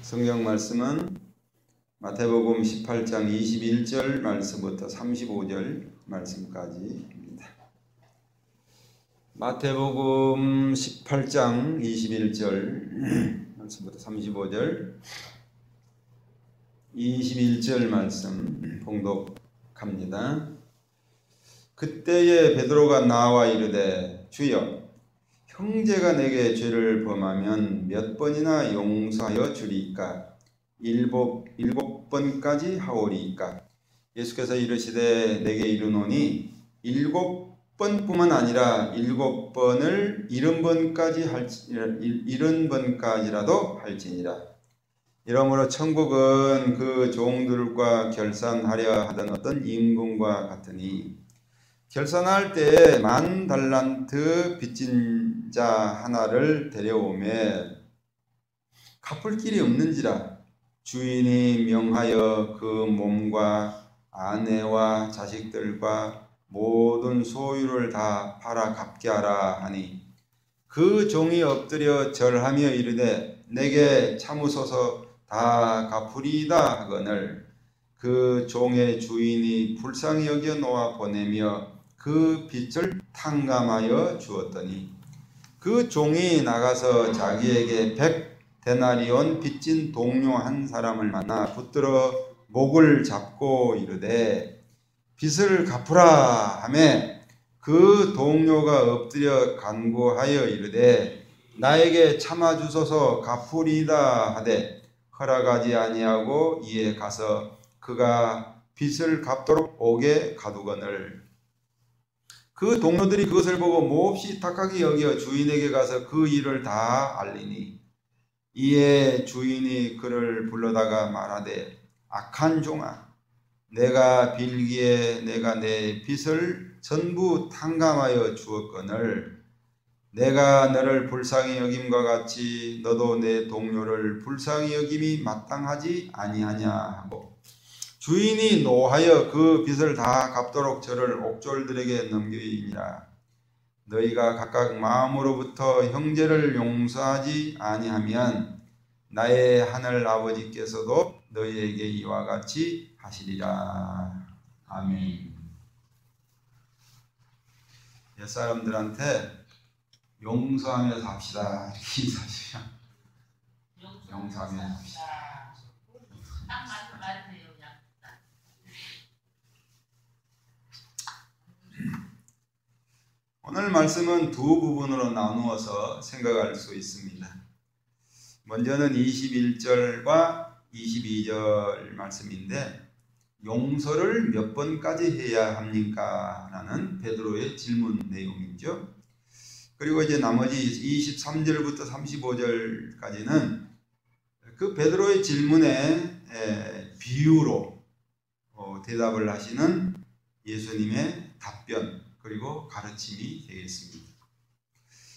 성경 말씀은 마태복음 18장 21절 말씀부터 35절 말씀까지입니다. 마태복음 18장 21절 말씀부터 35절 21절 말씀 봉독합니다. 그때에 베드로가 나와 이르되 주여 형제가 내게 죄를 범하면 몇 번이나 용서하여 주리이까? 일곱 번까지 하오리이까? 예수께서 이르시되 내게 이르노니 7번뿐만 아니라 7번을 70번까지라도 할지니라. 이러므로 천국은 그 종들과 결산하려 하던 어떤 임금과 같으니 결산할 때에 10,000달란트 빚진 자 하나를 데려오매 갚을 길이 없는지라 주인이 명하여 그 몸과 아내와 자식들과 모든 소유를 다 팔아 갚게 하라 하니 그 종이 엎드려 절하며 이르되 내게 참으소서 다 갚으리이다 하거늘 그 종의 주인이 불쌍히 여겨 놓아 보내며 그 빚을 탕감하여 주었더니 그 종이 나가서 자기에게 100데나리온 빚진 동료 한 사람을 만나 붙들어 목을 잡고 이르되 빚을 갚으라 하매 그 동료가 엎드려 간구하여 이르되 나에게 참아 주소서 갚으리이다 하되 허락하지 아니하고 이에 가서 그가 빚을 갚도록 옥에 가두거늘 그 동료들이 그것을 보고 몹시 탁하게 여겨 주인에게 가서 그 일을 다 알리니 이에 주인이 그를 불러다가 말하되 악한 종아 내가 빌기에 내가 내 빚을 전부 탕감하여 주었거늘 내가 너를 불쌍히 여김과 같이 너도 내 동료를 불쌍히 여김이 마땅하지 아니하냐 하고 주인이 노하여 그 빚을 다 갚도록 저를 옥졸들에게 넘기니라. 너희가 각각 마음으로부터 형제를 용서하지 아니하면 나의 하늘 아버지께서도 너희에게 이와 같이 하시리라. 아멘. 옛사람들한테 용서하며 삽시다. 이렇게 인사하시죠. 용서하며 삽시다. 딱 맞는 말이에요. 오늘 말씀은 두 부분으로 나누어서 생각할 수 있습니다. 먼저는 21절과 22절 말씀인데 용서를 몇 번까지 해야 합니까? 라는 베드로의 질문 내용이죠. 그리고 이제 나머지 23절부터 35절까지는 그 베드로의 질문에 비유로 대답을 하시는 예수님의 답변 그리고 가르침이 되겠습니다.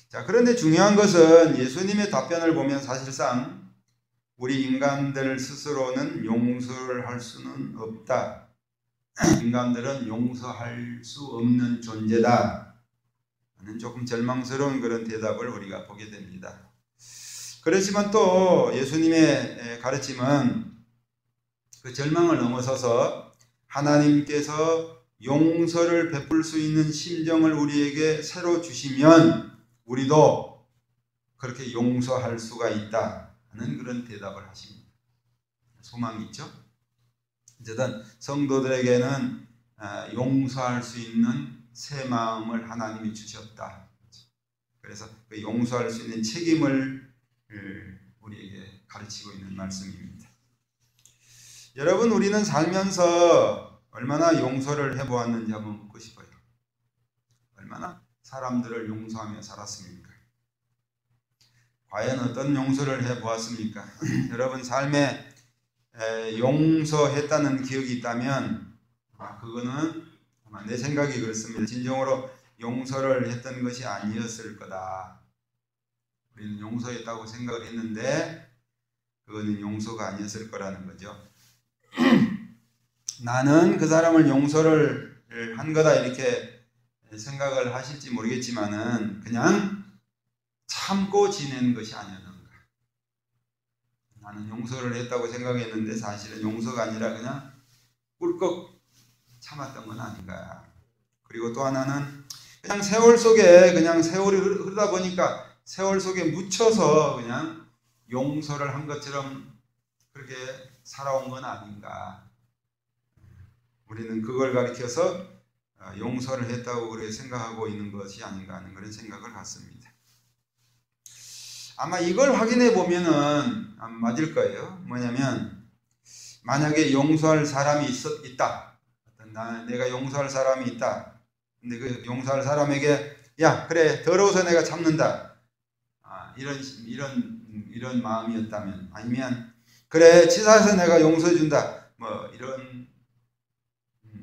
자, 그런데 중요한 것은 예수님의 답변을 보면 사실상 우리 인간들 스스로는 용서를 할 수는 없다. 인간들은 용서할 수 없는 존재다. 하는 조금 절망스러운 그런 대답을 우리가 보게 됩니다. 그렇지만 또 예수님의 가르침은 그 절망을 넘어서서 하나님께서 용서를 베풀 수 있는 심정을 우리에게 새로 주시면 우리도 그렇게 용서할 수가 있다 하는 그런 대답을 하십니다. 소망이 있죠. 어쨌든 성도들에게는 용서할 수 있는 새 마음을 하나님이 주셨다. 그래서 그 용서할 수 있는 책임을 우리에게 가르치고 있는 말씀입니다. 여러분, 우리는 살면서 얼마나 용서를 해보았는지 한번 묻고 싶어요. 얼마나 사람들을 용서하며 살았습니까? 과연 어떤 용서를 해보았습니까? 여러분 삶에 용서했다는 기억이 있다면 그거는 아마 내 생각이 그렇습니다. 진정으로 용서를 했던 것이 아니었을 거다. 우리는 용서했다고 생각을 했는데 그거는 용서가 아니었을 거라는 거죠. 나는 그 사람을 용서를 한 거다 이렇게 생각을 하실지 모르겠지만은 그냥 참고 지낸 것이 아니었는가. 나는 용서를 했다고 생각했는데 사실은 용서가 아니라 그냥 꿀꺽 참았던 건 아닌가. 그리고 또 하나는 그냥 세월 속에 그냥 세월이 흐르다 보니까 세월 속에 묻혀서 그냥 용서를 한 것처럼 그렇게 살아온 건 아닌가. 우리는 그걸 가리켜서 용서를 했다고 그렇게 생각하고 있는 것이 아닌가 하는 그런 생각을 갖습니다. 아마 이걸 확인해 보면은 맞을 거예요. 뭐냐면 만약에 용서할 사람이 있다. 내가 용서할 사람이 있다. 근데 그 용서할 사람에게 야 그래 더러워서 내가 참는다. 이런 마음이었다면, 아니면 그래 치사해서 내가 용서해 준다. 뭐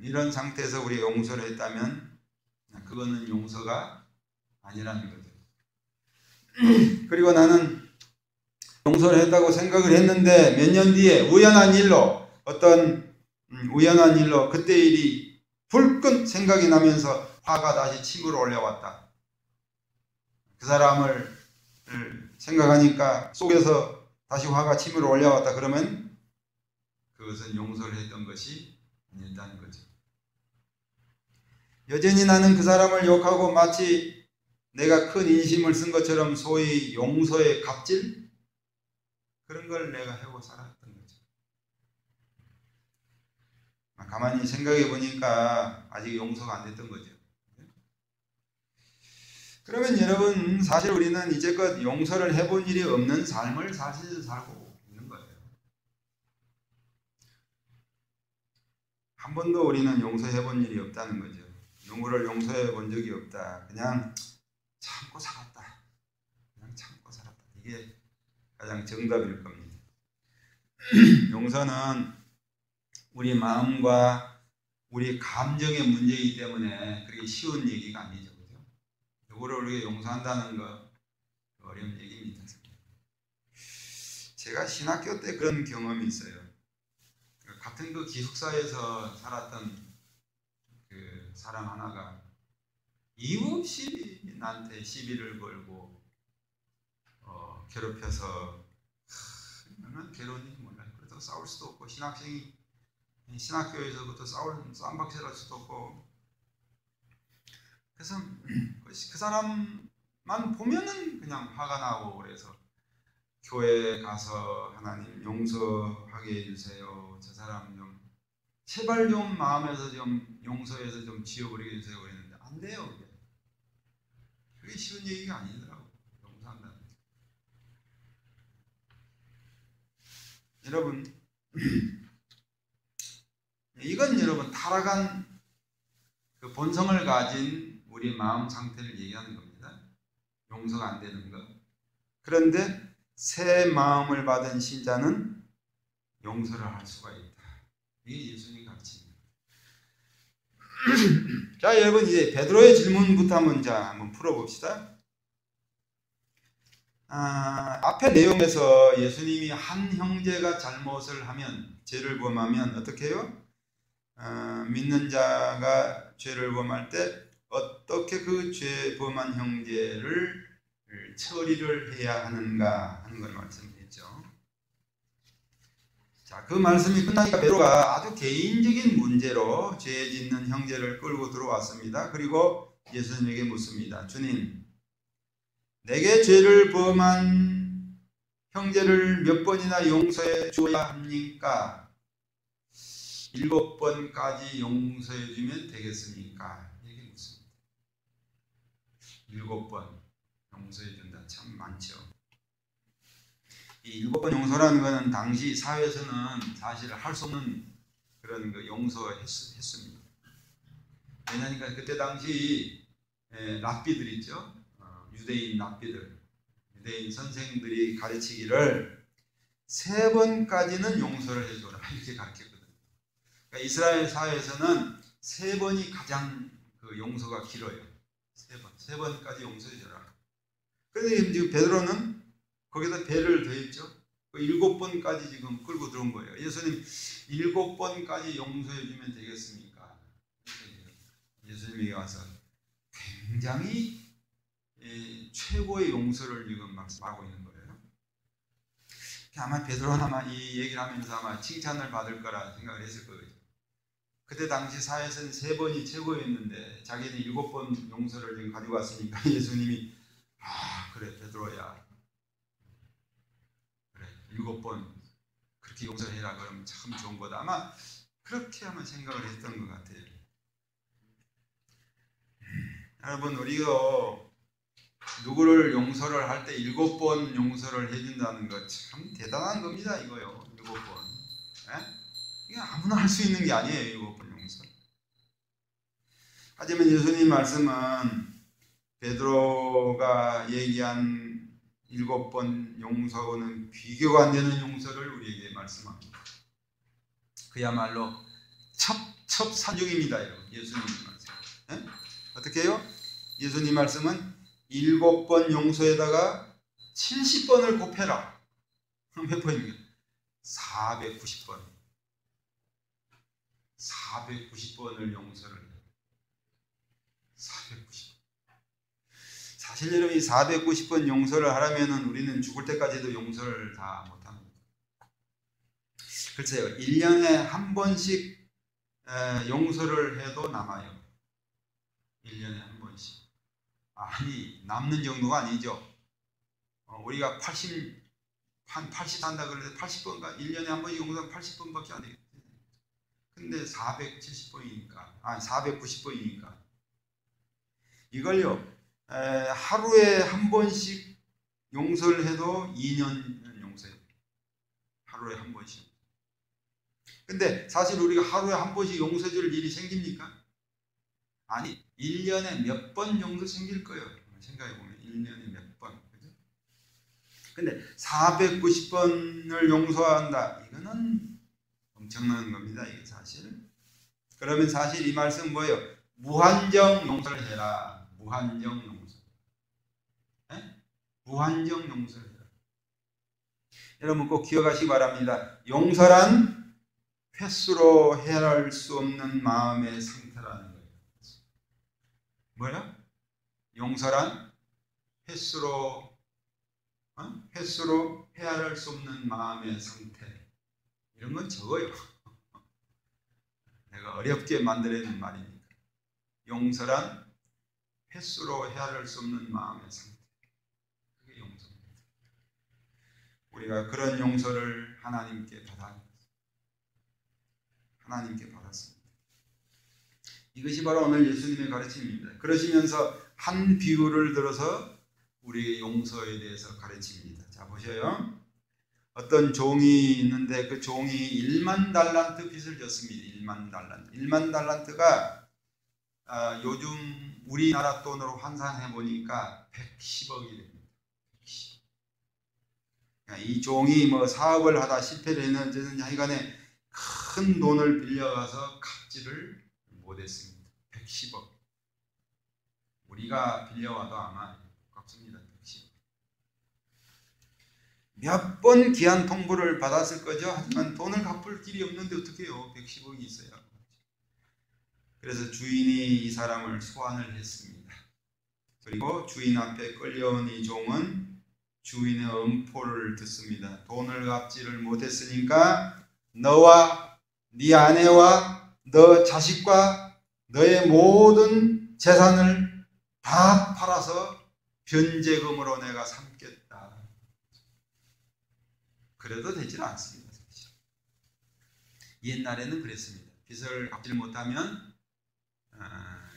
이런 상태에서 우리 용서를 했다면 그거는 용서가 아니라는 거죠. 그리고 나는 용서를 했다고 생각을 했는데 몇 년 뒤에 우연한 일로 그때 일이 불끈 생각이 나면서 화가 다시 침으로 올라왔다. 그 사람을 생각하니까 속에서 다시 화가 침으로 올라왔다. 그러면 그것은 용서를 했던 것이 아니었다는 거죠. 여전히 나는 그 사람을 욕하고 마치 내가 큰 인심을 쓴 것처럼 소위 용서의 갑질? 그런 걸 내가 하고 살았던 거죠. 가만히 생각해 보니까 아직 용서가 안 됐던 거죠. 그러면 여러분, 사실 우리는 이제껏 용서를 해본 일이 없는 삶을 사실 살고 있는 거예요. 한 번도 우리는 용서해 본 일이 없다는 거죠. 누구를 용서해 본 적이 없다. 그냥 참고 살았다. 이게 가장 정답일 겁니다. 용서는 우리 마음과 우리 감정의 문제이기 때문에 그렇게 쉬운 얘기가 아니죠. 그죠? 누구를 우리가 용서한다는 거 어려운 얘기입니다. 제가 신학교 때 그런 경험이 있어요. 같은 그 기숙사에서 살았던 그 사람 하나가 이유 없이 나한테 시비를 걸고 괴롭혀서 얼마나 괴로운지 몰라요. 그래서 싸울 수도 없고 신학교에서부터 쌈박질할 수도 없고, 그래서 그 사람만 보면은 그냥 화가 나고, 그래서 교회에 가서 하나님 용서하게 해주세요. 저 사람 좀 제발 좀 마음에서 좀 용서해서 좀 지워버리게 해주세요. 그랬는데 안 돼요. 그게 쉬운 얘기가 아니더라고. 용서한다는 게. 여러분, 이건 여러분 타락한 그 본성을 가진 우리 마음 상태를 얘기하는 겁니다. 용서가 안 되는 것. 그런데 새 마음을 받은 신자는 용서를 할 수가 있다. 이게 예수님 가르칩니다. 자, 여러분 이제 베드로의 질문부터 한번 풀어봅시다. 앞의 내용에서 예수님이 한 형제가 잘못을 하면, 죄를 범하면 어떻게 해요? 믿는 자가 죄를 범할 때 어떻게 그 죄 범한 형제를 처리를 해야 하는가 하는 걸 말씀드렸죠. 자, 그 말씀이 끝나니까 베드로가 아주 개인적인 문제로 죄 짓는 형제를 끌고 들어왔습니다. 그리고 예수님에게 묻습니다. 주님, 내게 죄를 범한 형제를 몇 번이나 용서해 주어야 합니까? 7번까지 용서해 주면 되겠습니까? 이렇게 묻습니다. 7번 용서해 준다. 참 많죠. 이 7번 용서라는 것은 당시 사회에서는 사실 할 수 없는 그런 그 용서했습니다. 왜냐하니까 그때 당시 랍비들 있죠. 유대인 랍비들, 유대인 선생들이 가르치기를 3번까지는 용서를 해줘라 이렇게 가르쳤거든요. 그러니까 이스라엘 사회에서는 3번이 가장 그 용서가 길어요. 3번까지 용서해줘라. 그런데 지금 베드로는 거기다 배를 더했죠. 그 7번까지 지금 끌고 들어온 거예요. 예수님 7번까지 용서해주면 되겠습니까? 예수님에게 와서 굉장히 최고의 용서를 지금 말씀하고 있는 거예요. 아마 베드로는 아마 이 얘기를 하면서 아마 칭찬을 받을 거라 생각을 했을 거예요. 그때 당시 사회에서는 3번이 최고였는데 자기는 7번 용서를 지금 가지고 왔으니까 예수님이 그래 베드로야, 그래 7번 그렇게 용서해라 그러면 참 좋은 거다. 아마 그렇게 아마 생각을 했던 것 같아요. 여러분, 우리가 누구를 용서를 할 때 7번 용서를 해준다는 거 참 대단한 겁니다. 이거요. 7번. 이게 아무나 할 수 있는 게 아니에요. 7번 용서. 하지만 예수님 말씀은 베드로가 얘기한 7번 용서하고는 비교가 안 되는 용서를 우리에게 말씀합니다. 그야말로 첩첩산중입니다. 예수님 말씀. 어떻게 해요? 예수님 말씀은 7번 용서에다가 70번을 곱해라. 몇 번입니까? 490번. 490번을 용서를 해요. 490번. 사실 여러분이 490번 용서를 하려면 우리는 죽을 때까지도 용서를 다 못합니다. 글쎄요, 1년에 한 번씩 용서를 해도 남아요. 1년에 한 번씩. 아니, 남는 정도가 아니죠. 우리가 80 산다 그러는데 80번가 1년에 한 번씩 용서하면 80번밖에 안 되겠죠. 근데 470번이니까, 490번이니까 이걸요, 하루에 한 번씩 용서를 해도 2년은 용서해요. 하루에 한 번씩. 근데 사실 우리가 하루에 한 번씩 용서해 줄 일이 생깁니까? 아니, 1년에 몇 번 정도 생길 거예요. 생각해보면 1년에 몇 번. 그죠? 근데 490번을 용서한다. 이거는 엄청난 겁니다. 이게 사실. 그러면 사실 이 말씀 뭐예요? 무한정 용서를 해라. 무한정 용서. 무한정 용서를 해라. 여러분 꼭 기억하시기 바랍니다. 용서란 횟수로 헤아릴 수 없는 마음의 상태라는 거예요. 뭐야? 용서란 횟수로 헤아릴 수 없는 마음의 상태. 이런 건 적어요. 내가 어렵게 만들어낸 말이니까. 용서란 횟수로 헤아릴 수 없는 마음의 상태. 그게 용서입니다. 우리가 그런 용서를 하나님께 받았습니다. 이것이 바로 오늘 예수님의 가르침입니다. 그러시면서 한 비유를 들어서 우리의 용서에 대해서 가르칩니다. 자, 보셔요. 어떤 종이 있는데 그 종이 1만 달란트 빚을 졌습니다. 1만 달란트. 1만 달란트가 요즘 우리나라 돈으로 환산해 보니까 110억이 됩니다. 110억. 이 종이 뭐 사업을 하다 실패를 했는지 하여간에 큰 돈을 빌려가서 갚지를 못했습니다. 110억. 우리가 빌려와도 아마 갚습니다. 110억. 몇 번 기한 통보를 받았을 거죠. 하지만 돈을 갚을 길이 없는데 어떻게 해요? 110억이 있어야. 그래서 주인이 이 사람을 소환을 했습니다. 그리고 주인 앞에 끌려온 이 종은 주인의 엄포를 듣습니다. 돈을 갚지를 못했으니까 너와 네 아내와 너 자식과 너의 모든 재산을 다 팔아서 변제금으로 내가 삼겠다. 그래도 되질 않습니다. 옛날에는 그랬습니다. 빚을 갚지 못하면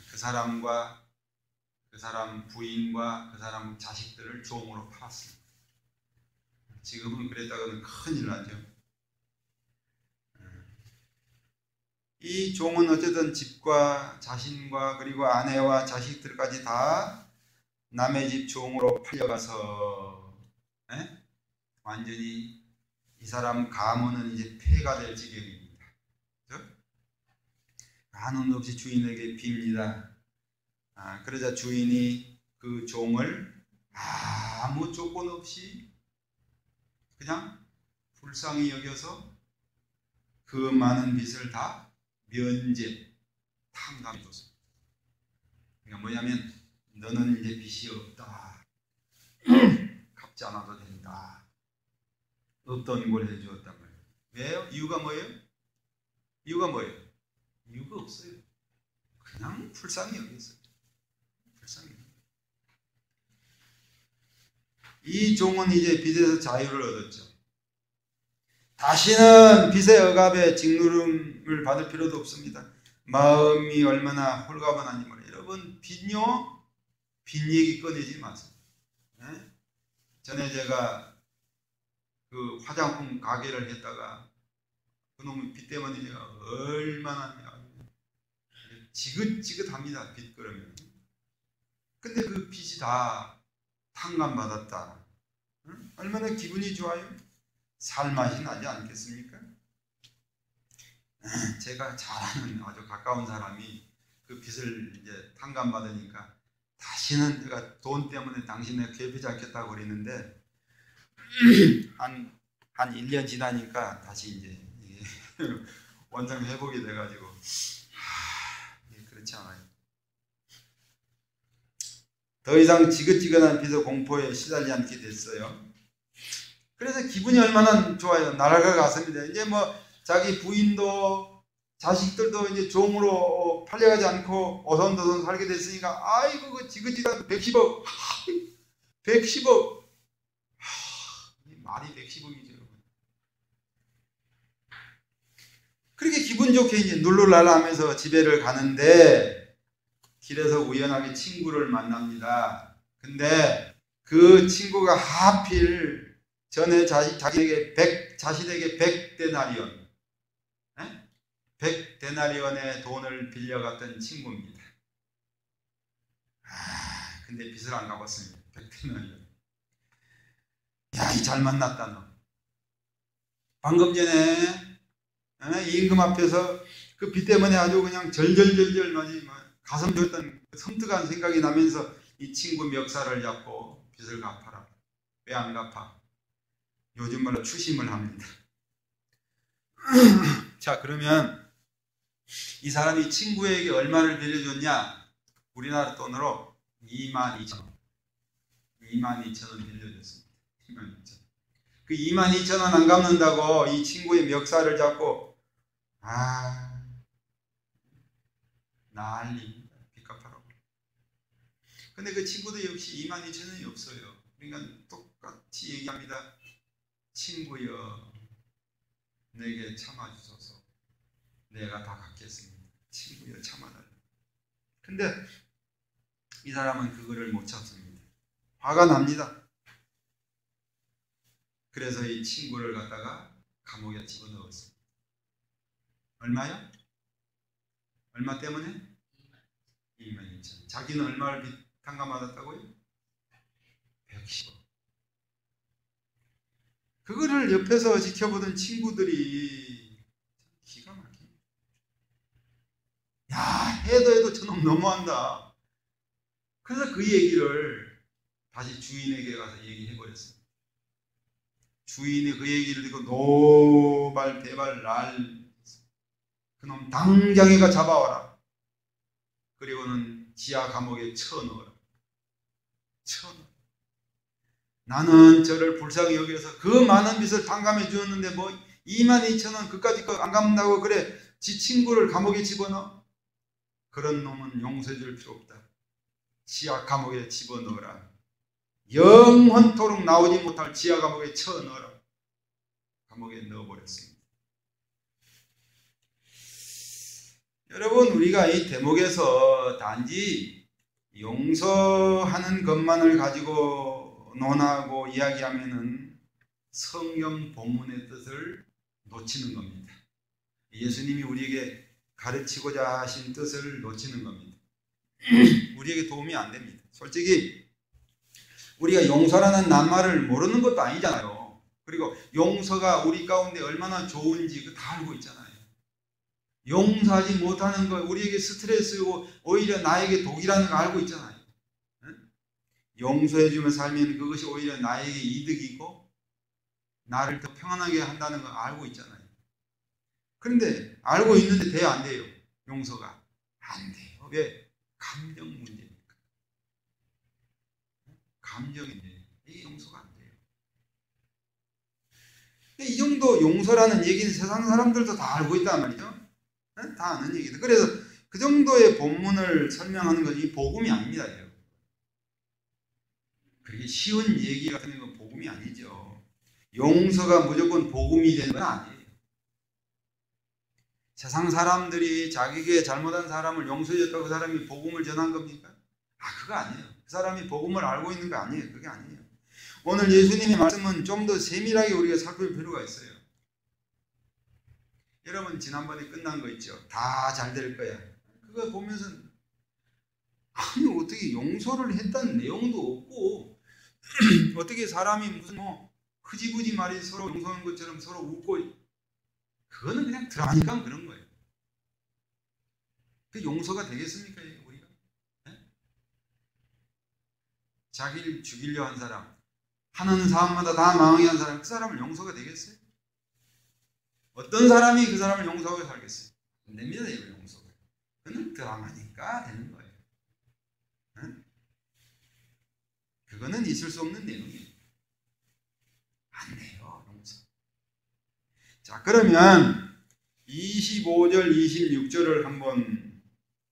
그 사람과 그 사람 부인과 그 사람 자식들을 종으로 팔았습니다. 지금은 그랬다가는 큰일 나죠. 이 종은 어쨌든 집과 자신과 그리고 아내와 자식들까지 다 남의 집 종으로 팔려가서 완전히 이 사람 가문은 이제 폐가 될 지경입니다. 한운 없이 주인에게 빕니다. 그러자 주인이 그 종을 아무 조건 없이 그냥 불쌍히 여겨서 그 많은 빚을 다 면제, 탕감해 줬습니다. 그러니까 뭐냐면 너는 이제 빚이 없다. 갚지 않아도 된다. 없던 걸 해주었단 말이에요. 왜요? 이유가 뭐예요? 이유가 뭐예요? 이유가 없어요. 그냥 불쌍히 여겼어요. 불쌍히. 이 종은 이제 빚에서 자유를 얻었죠. 다시는 빚의 억압에 직누름을 받을 필요도 없습니다. 마음이 얼마나 홀가분한지 몰라요. 여러분, 빚요? 빚 얘기 꺼내지 마세요. 네? 전에 제가 그 화장품 가게를 했다가 그놈의 빚 때문에 제가 얼마나 지긋지긋합니다. 빚 그러면. 근데 그 빚이 다 탕감받았다. 응? 얼마나 기분이 좋아요? 살맛이 나지 않겠습니까? 제가 잘 아는 아주 가까운 사람이 그 빚을 이제 탕감받으니까 다시는 내가 돈 때문에 당신을 괴롭히지 않겠다고 그랬는데 한 1년 지나니까 다시 이제 원상 회복이 돼가지고 그렇지 않아요. 더 이상 지긋지긋한 빚의 공포에 시달리지 않게 됐어요. 그래서 기분이 얼마나 좋아요. 나라가 갔습니다. 이제 뭐 자기 부인도 자식들도 이제 종으로 팔려가지 않고 어선도선 살게 됐으니까 아이고 그 지긋지긋한 110억 110억 말이 110억이죠. 그렇게 기분 좋게 이제 룰루랄라 하면서 집에를 가는데 길에서 우연하게 친구를 만납니다. 근데 그 친구가 하필 전에 자신에게 100데나리온 100데나리온의 돈을 빌려갔던 친구입니다. 근데 빚을 안 갚았습니다. 100데나리온. 야, 이 잘 만났다 너. 방금 전에 임금 앞에서 그 빚 때문에 아주 그냥 절절절절 가슴 줬던 섬뜩한 생각이 나면서 이 친구 멱살을 잡고 빚을 갚아라. 왜 안 갚아? 요즘 말로 추심을 합니다. 자, 그러면 이 사람이 친구에게 얼마를 빌려줬냐? 우리나라 돈으로 22,000원. 22,000원 빌려줬습니다. 22,000원. 그 22,000원 안 갚는다고 이 친구의 멱살을 잡고 난리입니다. 빚 갚아라고. 근데 그 친구도 역시 22,000원이 없어요. 그러니까 똑같이 얘기합니다. 친구여, 내게 참아주소서. 내가 다 갚겠습니다. 친구여, 참아달라. 근데 이 사람은 그거를 못 참습니다. 화가 납니다. 그래서 이 친구를 갖다가 감옥에 집어넣었습니다. 얼마요? 얼마 때문에? 22,000원. 자기는 얼마를 빚 탕감받았다고요? 110억. 그거를 옆에서 지켜보던 친구들이 기가 막힙니다. 야, 해도 저놈 너무한다. 그래서 그 얘기를 다시 주인에게 가서 얘기해버렸어요. 주인이 그 얘기를 듣고 노발대발 그놈 당장에가 잡아와라. 그리고는 지하 감옥에 쳐넣어라. 나는 저를 불쌍히 여겨서 그 많은 빚을 탕감해 주었는데 뭐 22,000원 그까짓 거 안 갚는다고 그래 지 친구를 감옥에 집어넣어? 그런 놈은 용서해 줄 필요 없다. 지하 감옥에 집어넣어라. 영원토록 나오지 못할 지하 감옥에 쳐넣어라. 감옥에 넣어버렸습니다. 여러분, 우리가 이 대목에서 단지 용서하는 것만을 가지고 논하고 이야기하면은 성경 본문의 뜻을 놓치는 겁니다. 예수님이 우리에게 가르치고자 하신 뜻을 놓치는 겁니다. 우리에게 도움이 안 됩니다. 솔직히 우리가 용서라는 낱말을 모르는 것도 아니잖아요. 그리고 용서가 우리 가운데 얼마나 좋은지 그거 다 알고 있잖아요. 용서하지 못하는 거 우리에게 스트레스고 오히려 나에게 독이라는 거 알고 있잖아요. 용서해주며 살면 그것이 오히려 나에게 이득이고 나를 더 평안하게 한다는 거 알고 있잖아요. 그런데 알고 있는데 돼요, 안 돼요? 용서가 안 돼요. 왜? 감정 문제니까. 감정이 이게 용서가 안 돼요. 이 정도 용서라는 얘기는 세상 사람들도 다 알고 있단 말이죠. 다 아는 얘기다. 그래서 그 정도의 본문을 설명하는 건 이 복음이 아닙니다. 그렇게 쉬운 얘기 같은 건 복음이 아니죠. 용서가 무조건 복음이 되는 건 아니에요. 세상 사람들이 자기에게 잘못한 사람을 용서해줬다고 그 사람이 복음을 전한 겁니까? 그거 아니에요. 그 사람이 복음을 알고 있는 거 아니에요. 그게 아니에요. 오늘 예수님의 말씀은 좀 더 세밀하게 우리가 살펴볼 필요가 있어요. 여러분 지난번에 끝난 거 있죠. 다 잘 될 거야. 그거 보면서 아니 어떻게 용서를 했다는 내용도 없고 어떻게 사람이 무슨 뭐 흐지부지 말이 서로 용서하는 것처럼 서로 웃고, 그거는 그냥 드라마니까 그런 거예요. 그 용서가 되겠습니까 우리가? 네? 자기를 죽이려 한 사람, 하는 사람마다 다 망하게 한 사람, 그 사람을 용서가 되겠어요? 어떤 사람이 그 사람을 용서하고 살겠어요? 안 됩니다. 이거 용서가. 그건 드라마니까 되는 거예요. 응? 그거는 있을 수 없는 내용이에요. 안 돼요, 용서. 자, 그러면 25절, 26절을 한번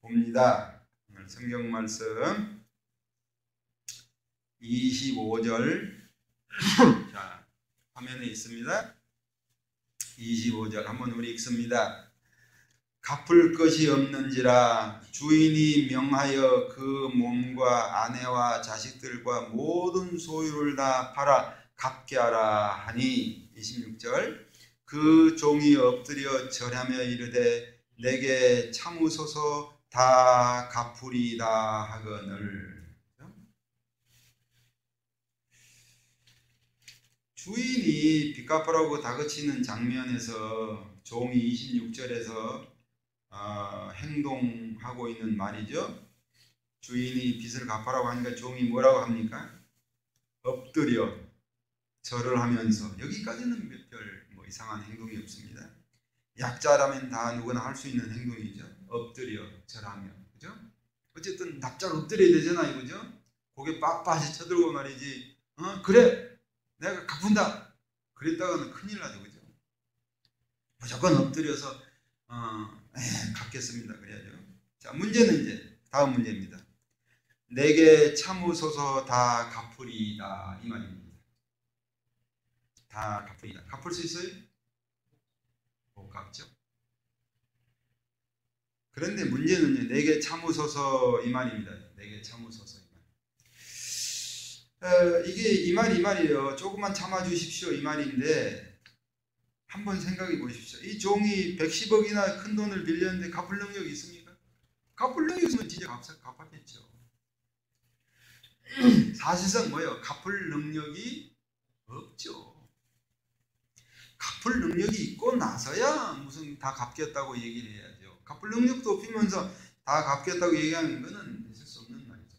봅니다. 오늘 성경 말씀 25절 자, 화면에 있습니다. 25절 한번 우리 읽습니다. 갚을 것이 없는지라 주인이 명하여 그 몸과 아내와 자식들과 모든 소유를 다 팔아 갚게 하라 하니. 26절 그 종이 엎드려 절하며 이르되 내게 참으소서 다 갚으리다 하거늘. 주인이 빚 갚으라고 다그치는 장면에서 종이 26절에서 행동하고 있는 말이죠. 주인이 빚을 갚으라고 하니까 종이 뭐라고 합니까? 엎드려 절을 하면서, 여기까지는 별 뭐 이상한 행동이 없습니다. 약자라면 다 누구나 할 수 있는 행동이죠. 엎드려 절하며, 그죠? 어쨌든 납작 엎드려야 되잖아요, 그죠? 고개 빳빳이 쳐들고 말이지. 그래, 내가 갚은다. 그랬다가는 큰일 나죠, 그죠? 무조건 엎드려서 갚겠습니다. 그래야죠. 자, 문제는 이제 다음 문제입니다. 내게 참으소서 다 갚으리이다 이 말입니다. 다 갚으리이다. 갚을 수 있어요? 못 갚죠. 그런데 문제는요, 내게 참으소서 이 말입니다. 내게 참으소서 이 말. 이게 이 말이에요. 조금만 참아주십시오 이 말인데, 한번 생각해 보십시오. 이 종이 110억이나 큰 돈을 빌렸는데 갚을 능력이 있습니까? 갚을 능력이 있으면 진짜 갚았겠죠. 사실상 뭐예요? 갚을 능력이 없죠. 갚을 능력이 있고 나서야 무슨 다 갚겠다고 얘기를 해야죠. 갚을 능력도 없으면서 다 갚겠다고 얘기하는 것은 있을 수 없는 말이죠.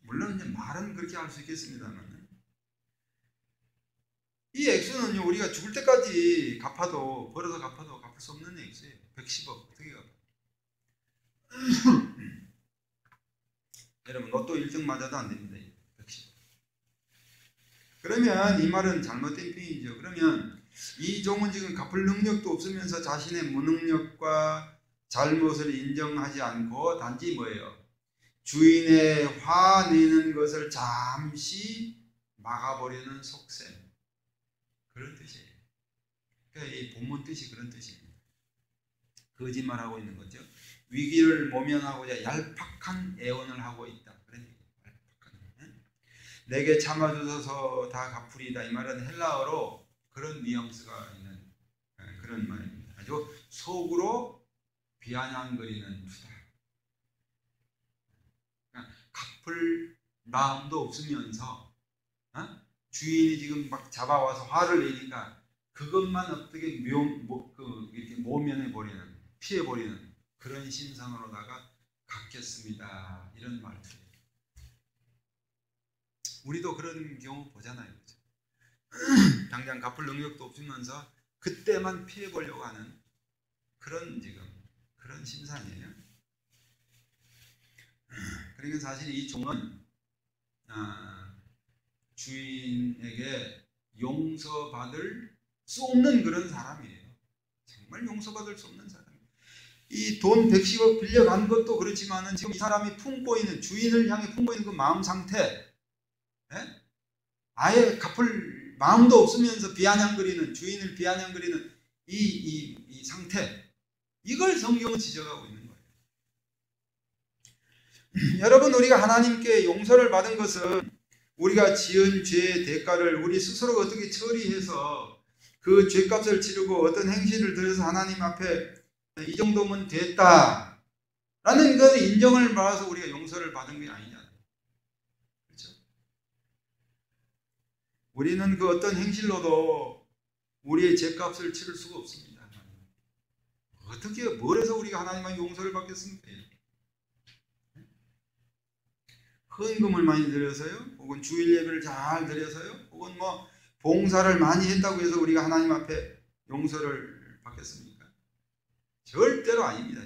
물론 이제 말은 그렇게 할 수 있겠습니다만, 이 액수는요, 우리가 죽을 때까지 갚아도, 벌어서 갚아도 갚을 수 없는 액수예요. 110억 어떻게 갚아요? 여러분 로또 1등 맞아도 안 됩니다. 110억. 그러면 이 말은 잘못된 표현이죠. 그러면 이 종은 지금 갚을 능력도 없으면서 자신의 무능력과 잘못을 인정하지 않고 단지 뭐예요? 주인의 화내는 것을 잠시 막아보려는 속셈, 그런 뜻이에요. 그러니까 이 본문 뜻이 그런 뜻입니다. 거짓말하고 있는 거죠. 위기를 모면하고자 얄팍한 애원을 하고 있다. 그런 얘기예요. 얄팍한. 내게 참아주셔서 다 갚으리다. 이 말은 헬라어로 그런 뉘앙스가 있는 그런 말입니다. 아주 속으로 비아냥거리는 투다. 갚을 마음도 없으면서 주인이 지금 막 잡아와서 화를 내니까 그것만 어떻게 이렇게 모면해 버리는, 피해 버리는 그런 심상으로다가 갚겠습니다. 이런 말투예요. 우리도 그런 경우 보잖아요, 그렇죠? 당장 갚을 능력도 없으면서 그때만 피해 보려고 하는 그런 그런 심산이에요. 그러니까 사실 이 종은 주인에게 용서받을 수 없는 그런 사람이에요. 정말 용서받을 수 없는 사람. 이 돈 110억 빌려간 것도 그렇지만은 지금 이 사람이 품고 있는, 주인을 향해 품고 있는 그 마음 상태, 예? 아예 갚을 마음도 없으면서 비아냥거리는, 주인을 비아냥거리는 이 상태, 이걸 성경은 지적하고 있는 거예요. 여러분, 우리가 하나님께 용서를 받은 것은 우리가 지은 죄의 대가를 우리 스스로 어떻게 처리해서 그 죄값을 치르고 어떤 행실을 들여서 하나님 앞에 이 정도면 됐다 라는 그 인정을 받아서 우리가 용서를 받은 게 아니냐. 그렇죠? 우리는 그 어떤 행실로도 우리의 죄값을 치를 수가 없습니다. 어떻게, 뭘 해서 우리가 하나님의 용서를 받겠습니까? 헌금을 많이 드려서요? 혹은 주일 예배를 잘 드려서요? 혹은 뭐 봉사를 많이 했다고 해서 우리가 하나님 앞에 용서를 받겠습니까? 절대로 아닙니다.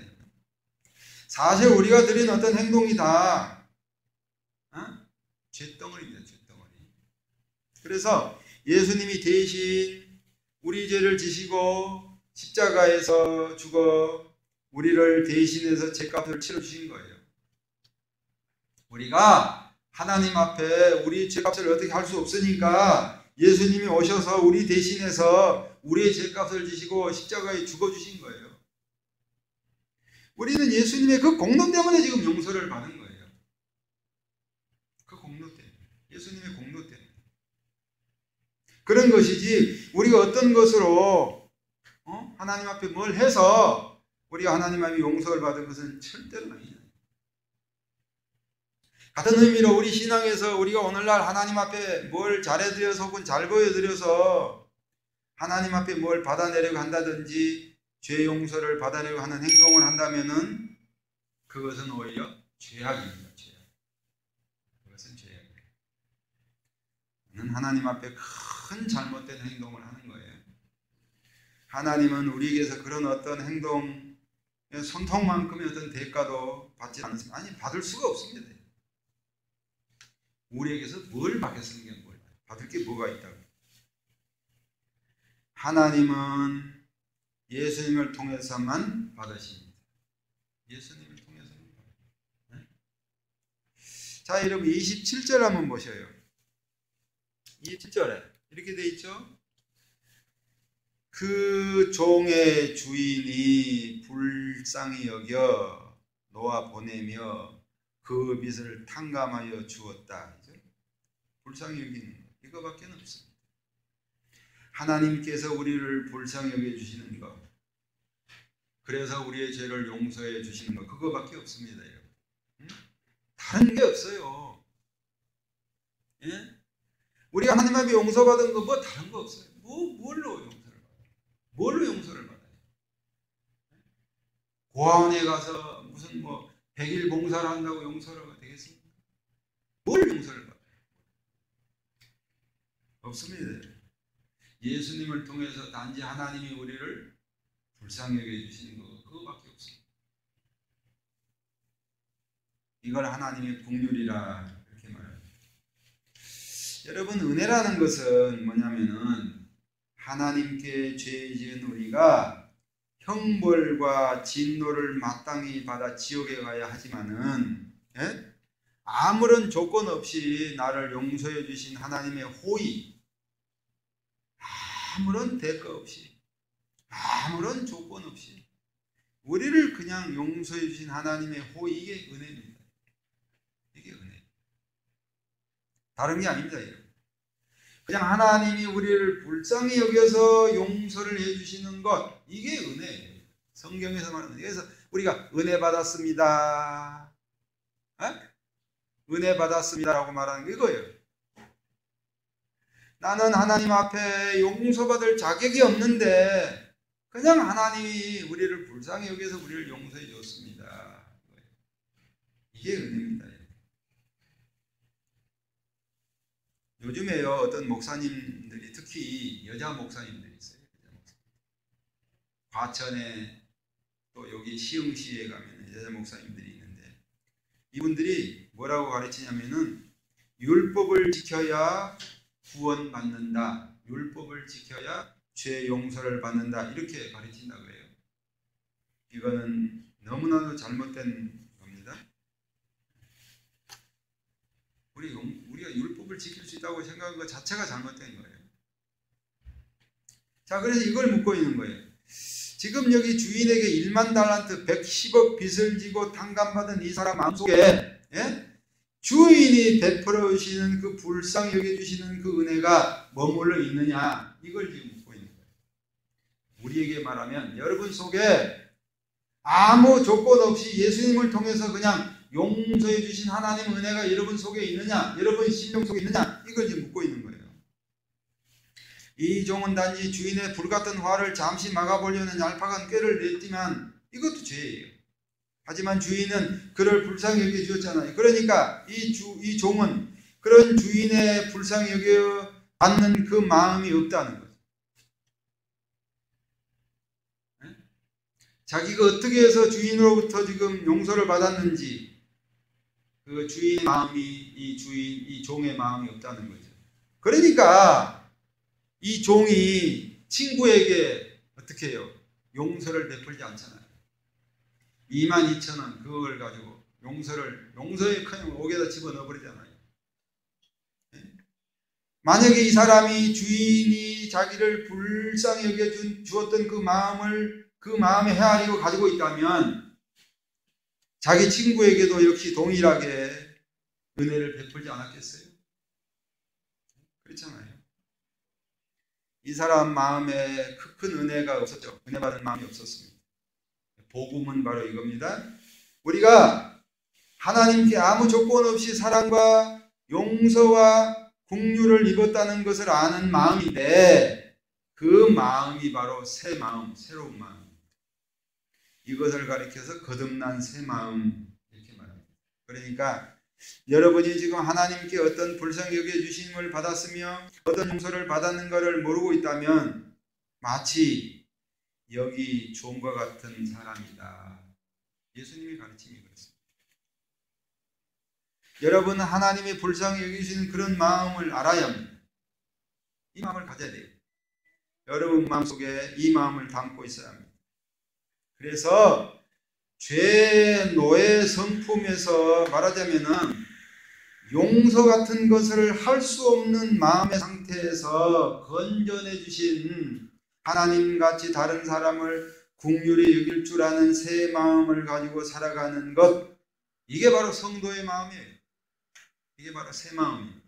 사실 우리가 드린 어떤 행동이 다 죄덩어리입니다. 죄덩어리. 그래서 예수님이 대신 우리 죄를 지시고 십자가에서 죽어 우리를 대신해서 죄값을 치러주신 거예요. 우리가 하나님 앞에 우리 죄값을 어떻게 할 수 없으니까 예수님이 오셔서 우리 대신해서 우리의 죄값을 지시고 십자가에 죽어주신 거예요. 우리는 예수님의 그 공로 때문에 지금 용서를 받은 거예요. 그 공로 때문에. 예수님의 공로 때문에. 그런 것이지 우리가 어떤 것으로 하나님 앞에 뭘 해서 우리가 하나님 앞에 용서를 받은 것은 절대로 아니에요. 같은 의미로 우리 신앙에서 우리가 오늘날 하나님 앞에 뭘 잘해드려서 혹은 잘 보여드려서 하나님 앞에 뭘 받아내려고 한다든지 죄 용서를 받아내려고 하는 행동을 한다면은 그것은 오히려 죄악입니다. 죄악. 그것은 죄악이에요. 하나님 앞에 큰 잘못된 행동을 하는 거예요. 하나님은 우리에게서 그런 어떤 행동, 손통만큼의 어떤 대가도 받지 않습니다. 아니, 받을 수가 없습니다. 우리에게서 뭘 받겠습니까? 뭘 받을 게 뭐가 있다고? 하나님은 예수님을 통해서만 받으십니다. 예수님을 통해서만 받으십니다. 자, 여러분 27절 한번 보셔요. 27절에 이렇게 돼 있죠. 그 종의 주인이 불쌍히 여겨 놓아 보내며 그 빚을 탕감하여 주었다. 불쌍히 여기는 것, 이거밖에 없습니다. 하나님께서 우리를 불쌍히 여겨주시는 것, 그래서 우리의 죄를 용서해 주시는 것, 그거밖에 없습니다. 여러분. 다른 게 없어요. 예? 우리가 하나님 앞에 용서받은 거 뭐 다른 거 없어요. 뭘로 용서를 받아요? 뭘로 용서를 받아요? 고아원에 가서 무슨 뭐 100일 봉사를 한다고 용서가 되겠습니까? 뭘 용서를 받아요? 없습니다. 예수님을 통해서 단지 하나님이 우리를 불쌍히 여겨주시는 거, 그거밖에 없습니다. 이걸 하나님의 긍휼이라 이렇게 말합니다. 여러분, 은혜라는 것은 뭐냐면은 하나님께 죄 지은 우리가 형벌과 진노를 마땅히 받아 지옥에 가야 하지만은, 예? 아무런 조건 없이 나를 용서해 주신 하나님의 호의, 아무런 대가 없이, 아무런 조건 없이 우리를 그냥 용서해 주신 하나님의 호의, 이게 은혜입니다. 이게 은혜. 다른 게 아닙니다. 그냥 하나님이 우리를 불쌍히 여겨서 용서를 해 주시는 것, 이게 은혜예요. 성경에서 말하는. 그래서 우리가 은혜 받았습니다, 은혜 받았습니다라고 말하는 게 이거예요. 나는 하나님 앞에 용서받을 자격이 없는데 그냥 하나님이 우리를 불쌍히 여겨서 우리를 용서해 줬습니다. 이게 은혜입니다. 요즘에요, 어떤 목사님들이, 특히 여자 목사님들이 있어요. 과천에 또 여기 시흥시에 가면 여자 목사님들이 있는데, 이분들이 뭐라고 가르치냐면은 율법을 지켜야 구원받는다, 율법을 지켜야 죄 용서를 받는다 이렇게 가르친다 그래요. 이거는 너무나도 잘못된 겁니다. 우리가 율법을 지킬 수 있다고 생각한 것 자체가 잘못된 거예요. 자, 그래서 이걸 묻고 있는 거예요. 지금 여기 주인에게 1만 달란트 110억 빚을 지고 탕감받은 이 사람 마음속에 주인이 베풀어 주시는 그 불쌍히 여겨주시는 그 은혜가 머물러 있느냐 이걸 지금 묻고 있는 거예요. 우리에게 말하면 여러분 속에 아무 조건 없이 예수님을 통해서 그냥 용서해 주신 하나님 은혜가 여러분 속에 있느냐, 여러분 심령 속에 있느냐 이걸 지금 묻고 있는 거예요. 이 종은 단지 주인의 불같은 화를 잠시 막아보려는 얄팍한 꾀를 냈지만 이것도 죄예요. 하지만 주인은 그를 불쌍히 여겨 주었잖아요. 그러니까 이 종은 그런 주인의 불쌍히 여겨 받는 그 마음이 없다는 거죠. 자기가 어떻게 해서 주인으로부터 지금 용서를 받았는지 그 주인의 마음이 이 종의 마음이 없다는 거죠. 그러니까 이 종이 친구에게 어떻게 해요? 용서를 베풀지 않잖아요. 22,000원 그걸 가지고 용서의 큰 옥에다 집어넣어 버리잖아요. 만약에 이 사람이 주인이 자기를 불쌍히 여겨 주었던 그 마음에 헤아리고 가지고 있다면 자기 친구에게도 역시 동일하게 은혜를 베풀지 않았겠어요? 그렇잖아요. 이 사람 마음에 큰 은혜가 없었죠. 은혜 받은 마음이 없었습니다. 복음은 바로 이겁니다. 우리가 하나님께 아무 조건 없이 사랑과 용서와 긍휼을 입었다는 것을 아는 마음인데 그 마음이 바로 새 마음, 새로운 마음. 이것을 가리켜서 거듭난 새 마음 이렇게 말합니다. 그러니까 여러분이 지금 하나님께 어떤 불쌍히 여겨주심을 받았으며 어떤 용서를 받았는 것을 모르고 있다면 마치 여기 종과 같은 사람이다. 예수님의 가르침이 그렇습니다. 여러분은 하나님의 불쌍히 여기시는 그런 마음을 알아야 합니다. 이 마음을 가져야 돼요. 여러분 마음속에 이 마음을 담고 있어야 합니다. 그래서 죄 노예 성품에서 말하자면은 용서 같은 것을 할 수 없는 마음의 상태에서 건져내 주신 하나님같이 다른 사람을 긍휼히 여길 줄 아는 새 마음을 가지고 살아가는 것, 이게 바로 성도의 마음이에요. 이게 바로 새 마음이에요.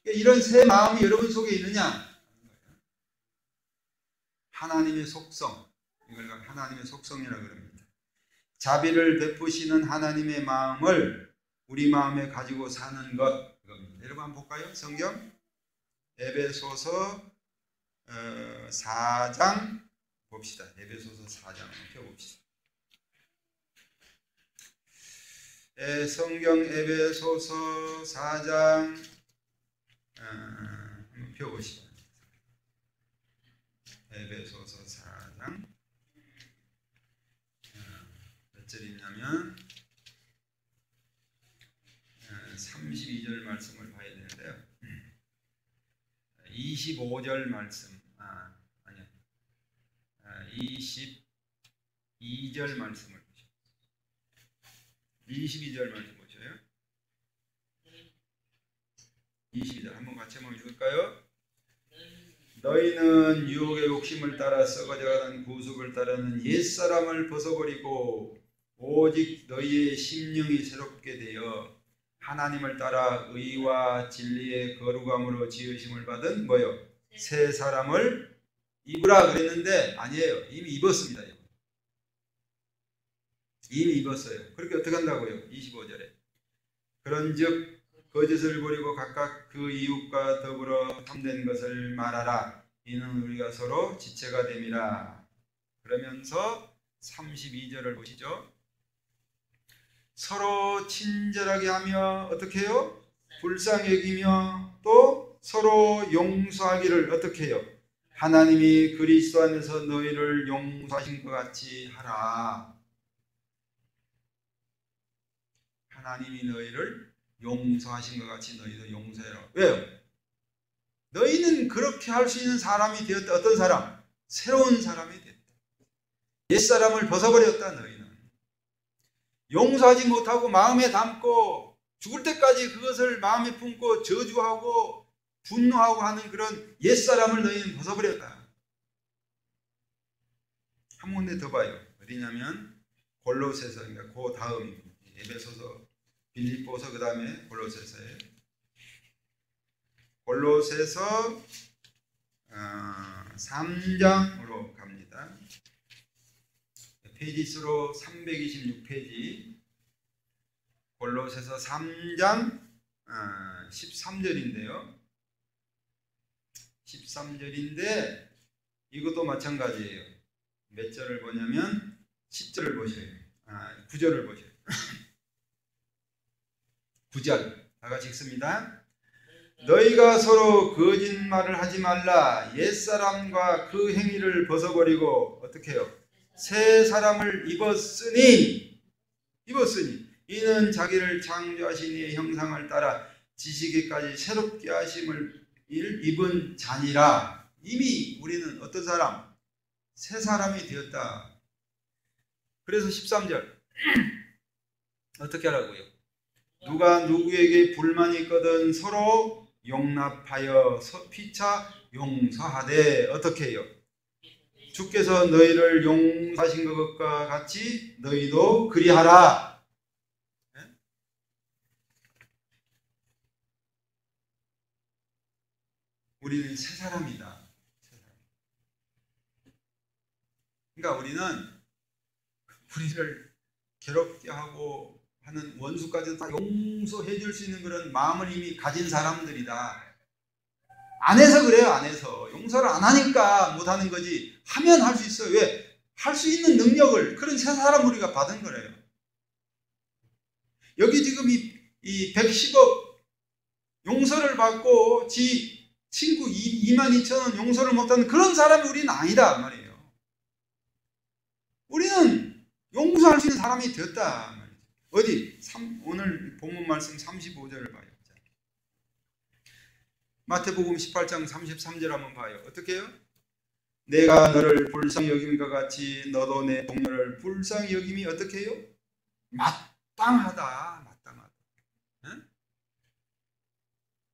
이런 새 마음이 여러분 속에 있느냐? 하나님의 속성, 이걸 하나님의 속성이라고 합니다. 자비를 베푸시는 하나님의 마음을 우리 마음에 가지고 사는 것, 이겁니다. 여러분 한번 볼까요? 성경 에베소서 4장 봅시다. 에베소서 4장 펴봅시다. 성경 에베소서 4장 한번 펴보시다. 에베소서 4장 몇 절이냐면 32절 말씀을 봐야 되는데요. 25절 말씀, 아니요, 22절 말씀을 보시죠. 22절 말씀 보셔요. 22절 한번 같이 한번 읽을까요? 너희는 유혹의 욕심을 따라 썩어져가는 구속을 따르는 옛사람을 벗어버리고 오직 너희의 심령이 새롭게 되어 하나님을 따라 의와 진리의 거룩함으로 지으심을 받은 뭐요? 새 사람을 입으라 그랬는데 아니에요. 이미 입었습니다. 이미 입었어요. 그렇게 어떻게 한다고요? 25절에 그런즉 거짓을 버리고 각각 그 이웃과 더불어 참된 것을 말하라. 이는 우리가 서로 지체가 됨이라. 그러면서 32절을 보시죠. 서로 친절하게 하며 어떻게 해요? 불쌍히 여기며 또 서로 용서하기를 어떻게 해요? 하나님이 그리스도 안에서 너희를 용서하신 것 같이 하라. 하나님이 너희를 용서하신 것 같이 너희도 용서해라. 왜요? 너희는 그렇게 할 수 있는 사람이 되었다. 어떤 사람? 새로운 사람이 됐다. 옛사람을 벗어버렸다. 너희는 용서하지 못하고 마음에 담고 죽을 때까지 그것을 마음에 품고 저주하고 분노하고 하는 그런 옛사람을 너희는 벗어버렸다. 한 군데 더 봐요. 어디냐면 골로새서, 그러니까 그 다음이 에베소서, 빌립보서, 그 다음에 골로새서에, 골로새서 3장으로 갑니다. 페이지 수로 326페이지, 골로새서 3장 13절인데요. 13절인데 이것도 마찬가지예요. 몇 절을 보냐면 10절을 보셔요. 9절을 보셔요. 9절 다 같이 읽습니다. 너희가 서로 거짓말을 하지 말라. 옛사람과 그 행위를 벗어버리고 어떻게 해요? 새 사람을 입었으니 이는 자기를 창조하신 이의 형상을 따라 지시기까지 새롭게 하심을 입은 자니라. 이미 우리는 어떤 사람? 새 사람이 되었다. 그래서 13절 어떻게 하라고요? 누가 누구에게 불만이 있거든 서로 용납하여 피차 용서하되 어떻게 해요? 주께서 너희를 용서하신 것과 같이 너희도 그리하라. 우리는 새 사람이다. 그러니까 우리를 괴롭게 하고 하는 원수까지도 다 용서해 줄 수 있는 그런 마음을 이미 가진 사람들이다. 안에서 그래요. 안에서 용서를 안 하니까 못하는 거지, 하면 할 수 있어요. 왜? 할 수 있는 능력을 그런 새 사람 우리가 받은 거래요. 여기 지금 이 110억 용서를 받고 지 친구 22,000원 용서를 못하는 그런 사람이 우리는 아니다 말이에요. 우리는 용서할 수 있는 사람이 되었다 말이에요. 어디? 오늘 본문 말씀 35절을 봐요. 마태복음 18장 33절 한번 봐요. 어떻게 해요? 내가 너를 불쌍히 여김과 같이 너도 내 동료를 불쌍히 여김이 어떻게 해요? 마땅하다. 응?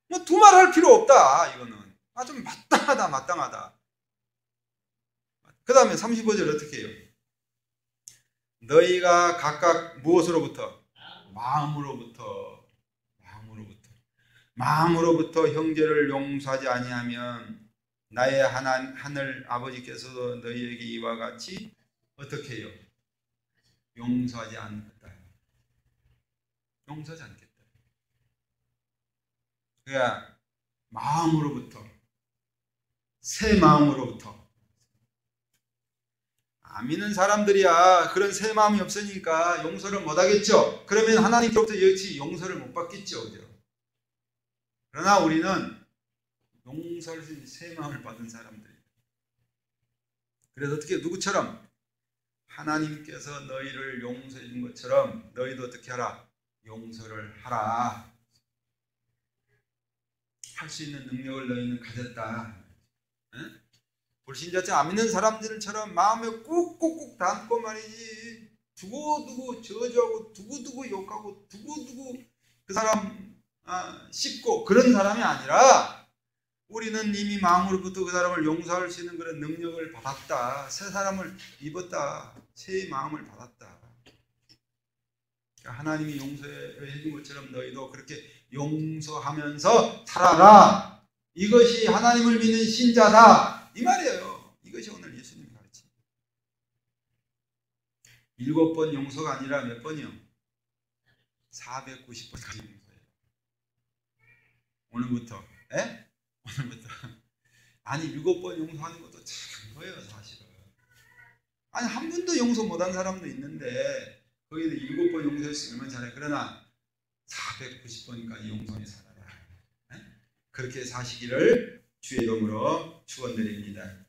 뭐 두말할 필요 없다. 이거는 아주 마땅하다. 그 다음에 35절 어떻게 해요? 너희가 각각 무엇으로부터? 마음으로부터 형제를 용서하지 아니하면 나의 하늘 아버지께서도 너희에게 이와 같이 어떻게 해요? 용서하지 않겠다. 그러니까 마음으로부터, 새 마음으로부터. 안 믿는 사람들이야 그런 새 마음이 없으니까 용서를 못 하겠죠. 그러면 하나님께로부터 역시 용서를 못 받겠죠. 그죠? 그러나 우리는 용서할 수 있는 새 마음을 받은 사람들이에요. 그래서 어떻게, 누구처럼? 하나님께서 너희를 용서해 준 것처럼 너희도 어떻게 하라? 용서를 하라. 할 수 있는 능력을 너희는 가졌다. 응? 불신자처럼 안 믿는 사람들처럼 마음에 꾹꾹꾹 담고 말이지, 두고두고 저주하고 두고두고 욕하고 두고두고 그 사람 씹고 그런 사람이 아니라 우리는 이미 마음으로부터 그 사람을 용서할 수 있는 그런 능력을 받았다. 새 사람을 입었다. 새 마음을 받았다. 하나님이 용서해 준 것처럼 너희도 그렇게 용서하면서 살아라. 이것이 하나님을 믿는 신자다. 이 말이에요. 이것이 오늘 예수님이 가르친 7번 용서가 아니라 몇 번이요? 490번까지 용서해요. 오늘부터. 에? 오늘부터. 아니 7번 용서하는 것도 참 거예요 사실은. 아니 한 번도 용서 못한 사람도 있는데 거기도 7번 용서했으면 잘해. 그러나 490번까지 용서해 살아라. 에? 그렇게 사시기를 주의 이름으로 축원드립니다.